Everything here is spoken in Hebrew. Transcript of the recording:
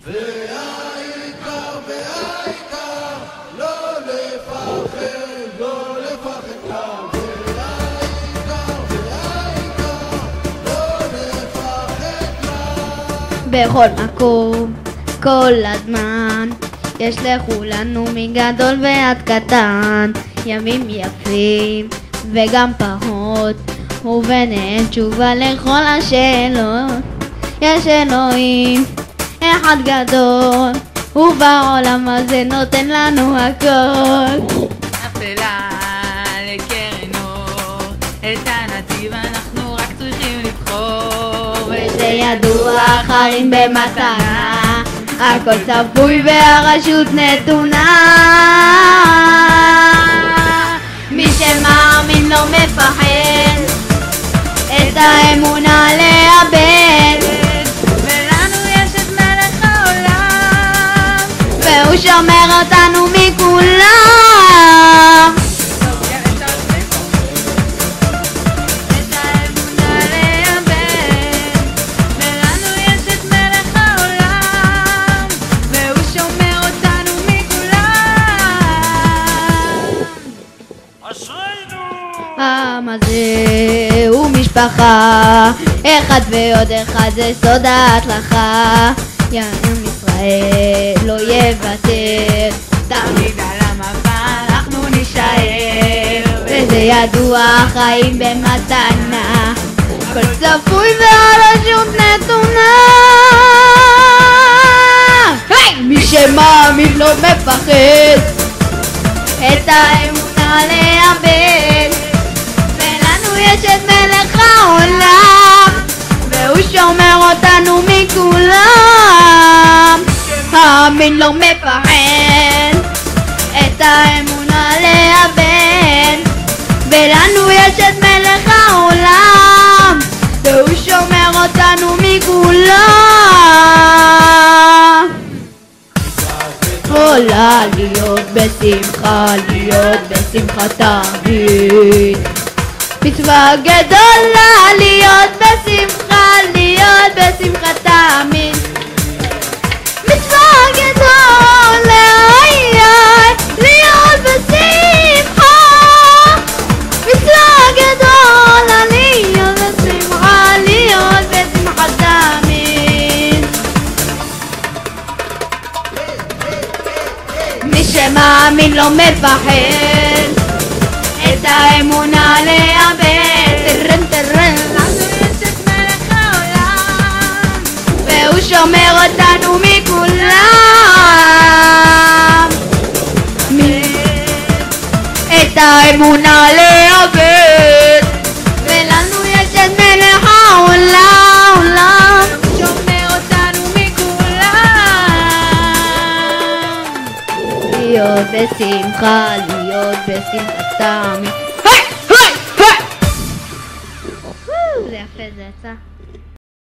והעיקר, והעיקר, לא לפחד, לא לפחד כלל. והעיקר, והעיקר, לא לפחד כלל. בכל מקום, כל הזמן, יש לכולנו מגדול ועד קטן, ימים יפים וגם פחות, וביניהם תשובה לכל השאלות. יש אלוהים אחד גדול, ובעולם הזה נותן לנו הכל. אפלה לקרן אור, את הנתיב אנחנו רק צריכים לבחור. וזה ידוע, חיים במתנה, הכל צפוי והרשות נתונה. מי שמאמין לא מפחד, את האמונה לאבד. ולנו יש את מלך העולם, והוא שומר אותנו מכולם. את האמונה לאבד. ולנו יש את מלך העולם, והוא שומר אותנו מכולם. אשרינו! העם הזה הוא משפחה, אחד ועוד אחד זה סוד ההצלחה. ים ישראל לא יוותר, תמיד על המפה אנחנו נישאר. וזה ידוע, חיים במתנה, הכל צפוי והרשות נתונה. מי שמאמין לא מפחד, את האמונה לאבד. ולנו יש את מלך העולם, והוא שומר אותנו מכולם. האמין לא מפחד, את האמונה לאבד. ולנו יש את מלך העולם, והוא שומר אותנו מכולם. יכולה להיות בשמחה, להיות בשמחה תמיד. מצווה גדולה להיות בשמחה, להיות בשמחה תמיד. מצווה גדולה להיות בשמחה. מצווה גדולה להיות בשמחה, להיות בשמחה תמיד. מי שמאמין לא מפחד, את האמונה לאבד. טרן טרן, לנו יש את מלך העולם, והוא שומר אותנו מכולם. את האמונה לאבד. ולנו יש את מלך העולם, שומר אותנו מכולם. להיות בשמחה, להיות בשמחה תמיד. זה יפה, זה יצא.